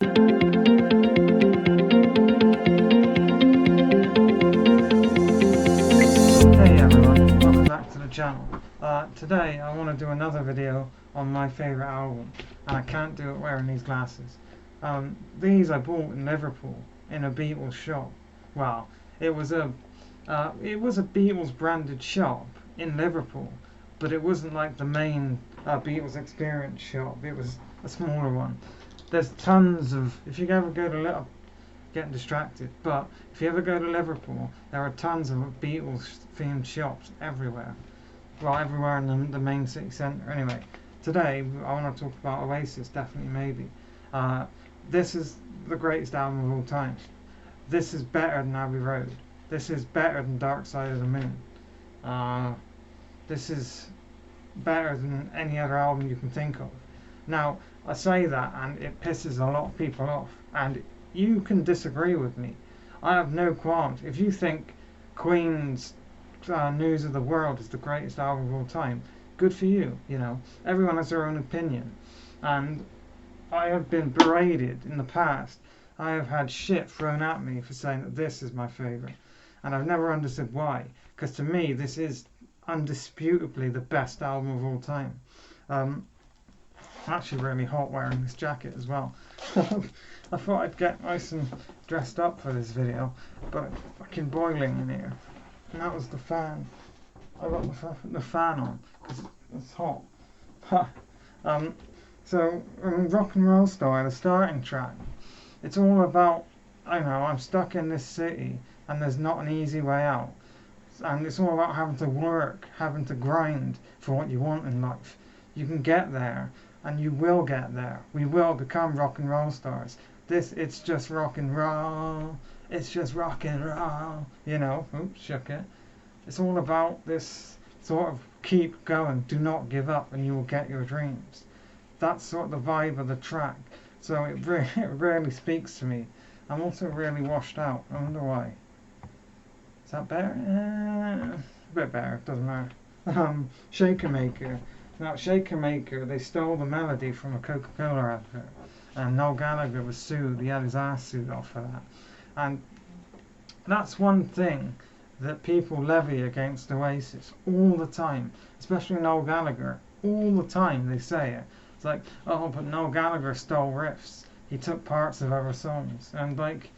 Hey everyone, welcome back to the channel. Today I want to do another video on my favourite album, and I can't do it wearing these glasses. These I bought in Liverpool in a Beatles shop. Well, it was a Beatles branded shop in Liverpool, but it wasn't like the main Beatles Experience shop. It was a smaller one. There's tons of, if you ever go to Liverpool, getting distracted, but if you ever go to Liverpool, there are tons of Beatles themed shops everywhere. Well, everywhere in the main city centre. Anyway, today I want to talk about Oasis, Definitely Maybe. This is the greatest album of all time. This is better than Abbey Road. This is better than Dark Side of the Moon. This is better than any other album you can think of. Now, I say that and it pisses a lot of people off, and you can disagree with me. I have no qualms. If you think Queen's News of the World is the greatest album of all time, good for you. You know, everyone has their own opinion, and I have been berated in the past. I have had shit thrown at me for saying that this is my favourite, and I've never understood why. Because to me, this is undisputably the best album of all time. I'm actually really hot wearing this jacket as well. I thought I'd get nice and dressed up for this video, but it's fucking boiling in here. And that was the fan. I got the fan on because it's hot. So rock and roll style, the starting track. It's all about, I know, I'm stuck in this city and there's not an easy way out. And it's all about having to work, having to grind for what you want in life. You can get there, and you will get there. We will become rock and roll stars. It's just rock and roll. It's just rock and roll. You know, oops, shook it. It's all about this sort of keep going, do not give up, and you will get your dreams. That's sort of the vibe of the track. So it really speaks to me. I'm also really washed out. I wonder why. Is that better? A bit better, doesn't matter. Shaker Maker. Now, Shaker Maker, they stole the melody from a Coca-Cola advert, and Noel Gallagher was sued. He had his ass sued off for that. And that's one thing that people levy against Oasis all the time, especially Noel Gallagher. All the time they say it. It's like, oh, but Noel Gallagher stole riffs. He took parts of other songs. And like,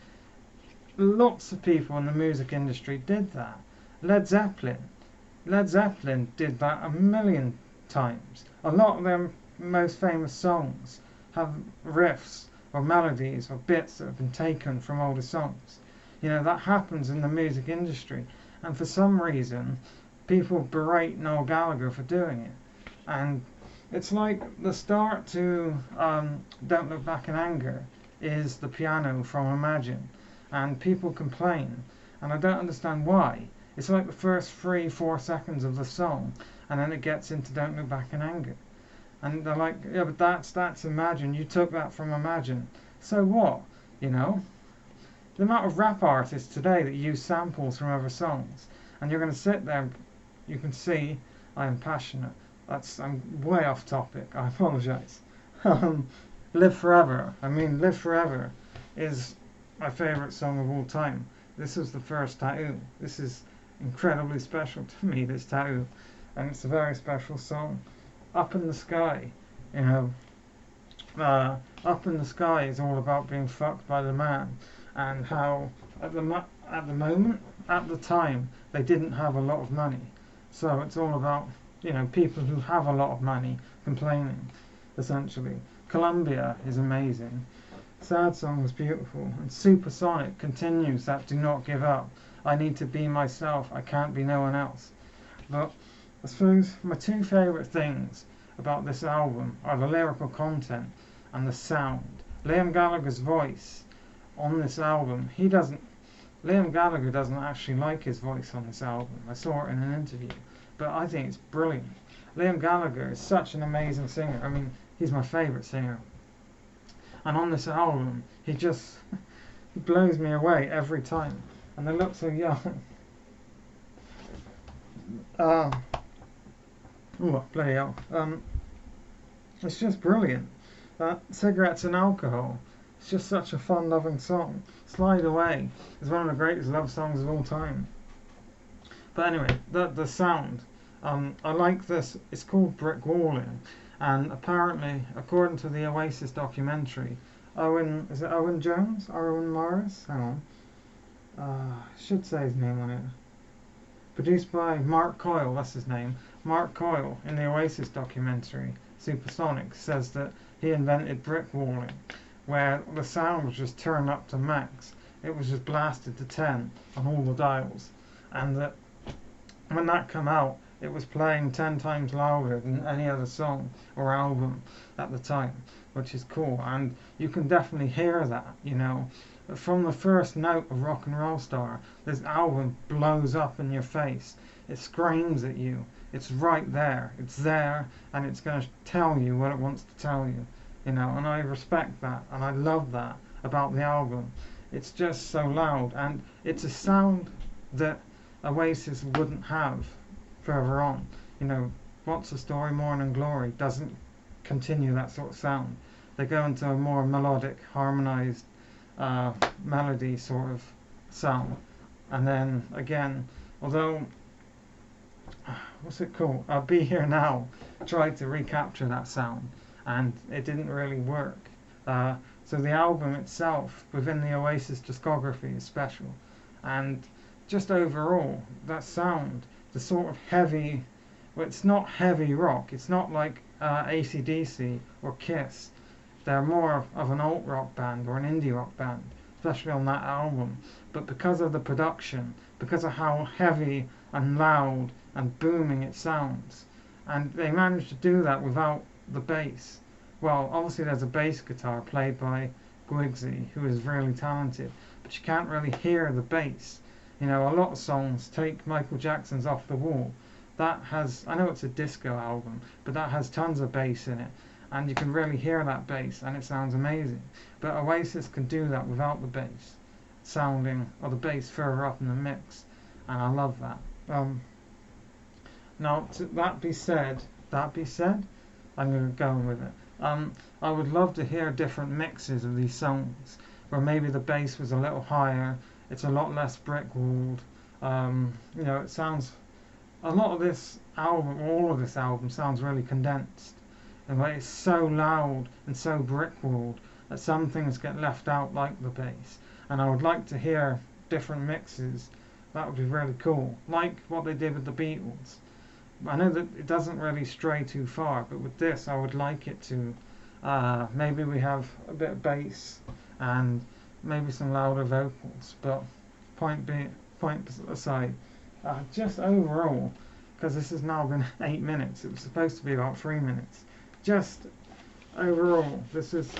lots of people in the music industry did that. Led Zeppelin did that a million times. A lot of their most famous songs have riffs or melodies or bits that have been taken from older songs. You know, that happens in the music industry, and for some reason people berate Noel Gallagher for doing it. And it's like the start to Don't Look Back in Anger is the piano from Imagine, and people complain, and I don't understand why. It's like the first 3-4 seconds of the song, and then it gets into Don't Look Back in Anger. And they're like, yeah, but that's Imagine. You took that from Imagine. So what? You know? The amount of rap artists today that use samples from other songs, and you're going to sit there, and you can see I am passionate. I'm way off topic. I apologise. Live Forever. I mean, Live Forever is my favourite song of all time. This was the first tattoo. This is incredibly special to me, this tattoo, and it's a very special song. Up in the Sky, you know, Up in the Sky is all about being fucked by the man, and how at the time they didn't have a lot of money, so it's all about, you know, people who have a lot of money complaining, essentially. Columbia is amazing. Sad Song was beautiful, and Supersonic continues that do not give up. I need to be myself, I can't be no one else. But I suppose my two favourite things about this album are the lyrical content and the sound. Liam Gallagher's voice on this album, Liam Gallagher doesn't actually like his voice on this album. I saw it in an interview, but I think it's brilliant. Liam Gallagher is such an amazing singer. I mean, he's my favourite singer. And on this album, he blows me away every time. And they look so young. Oh, bloody hell. It's just brilliant. Cigarettes and Alcohol It's just such a fun-loving song. Slide Away is one of the greatest love songs of all time. But anyway, the sound. I like this. It's called Brick Walling, and apparently, according to the Oasis documentary, is it Owen Jones? Owen Morris? Hang on. Should say his name on it. Produced by Mark Coyle, that's his name. Mark Coyle, in the Oasis documentary, Supersonic, says that he invented brick walling, where the sound was just turned up to max. It was just blasted to 10 on all the dials. And that when that came out, it was playing 10 times louder than any other song or album at the time, which is cool. And you can definitely hear that, you know. From the first note of Rock and Roll Star, this album blows up in your face. It screams at you. It's right there. It's there, and it's going to tell you what it wants to tell you, you know. And I respect that, and I love that about the album. It's just so loud, and it's a sound that Oasis wouldn't have further on. You know, What's the Story, Morning Glory doesn't continue that sort of sound. They go into a more melodic, harmonized melody sort of sound. And then again, although, what's it called? Be Here Now tried to recapture that sound, and it didn't really work. So the album itself, within the Oasis discography, is special. And just overall, that sound, the sort of heavy, well, it's not heavy rock, it's not like AC/DC or Kiss. They're more of an alt rock band or an indie rock band, especially on that album. But because of the production, because of how heavy and loud and booming it sounds, and they managed to do that without the bass. Well, obviously there's a bass guitar played by Guigsy, who is really talented, but you can't really hear the bass. You know, a lot of songs, take Michael Jackson's Off the Wall. That has, I know it's a disco album, but that has tons of bass in it. And you can really hear that bass, and it sounds amazing. But Oasis can do that without the bass sounding, or the bass further up in the mix, and I love that. Now, that be said, I'm going to go on with it. I would love to hear different mixes of these songs, where maybe the bass was a little higher, it's a lot less brick-walled. You know, it sounds, a lot of this album, all of this album sounds really condensed. And it's so loud and so brick-walled that some things get left out, like the bass. And I would like to hear different mixes. That would be really cool, like what they did with the Beatles. I know that it doesn't really stray too far, but with this I would like it to, maybe we have a bit of bass and maybe some louder vocals. But point aside, just overall, because this has now been 8 minutes, it was supposed to be about 3 minutes. Just overall, this is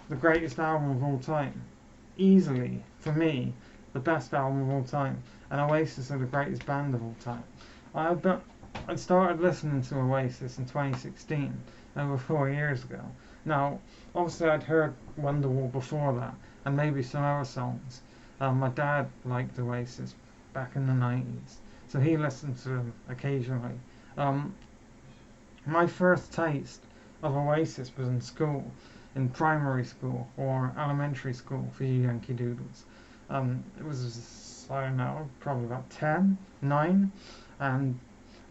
the greatest album of all time. Easily, for me, the best album of all time. And Oasis are the greatest band of all time. I started listening to Oasis in 2016, over 4 years ago. Now, obviously I'd heard Wonderwall before that, and maybe some other songs. My dad liked Oasis back in the 90s, so he listened to them occasionally. My first taste of Oasis was in school, in primary school or elementary school for you Yankee Doodles. It was, I don't know, probably about 9, and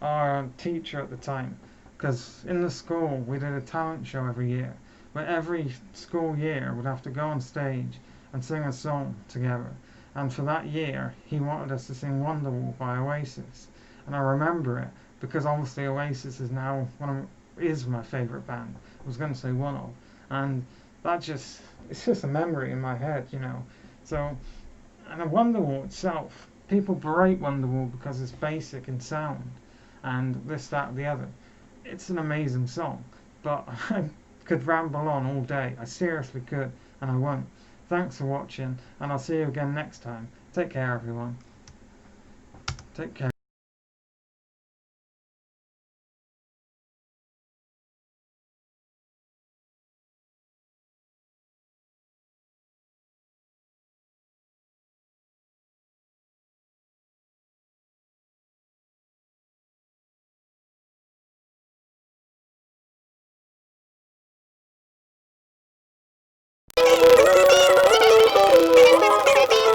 our teacher at the time, because in the school we did a talent show every year, where every school year would have to go on stage and sing a song together. And for that year, he wanted us to sing Wonderwall by Oasis. And I remember it, because obviously Oasis is now is my favourite band. I was going to say one of. And it's just a memory in my head, you know. So, and Wonderwall itself, people berate Wonderwall because it's basic in sound, and this, that, the other. It's an amazing song, but I could ramble on all day. I seriously could, and I won't. Thanks for watching, and I'll see you again next time. Take care, everyone. Take care.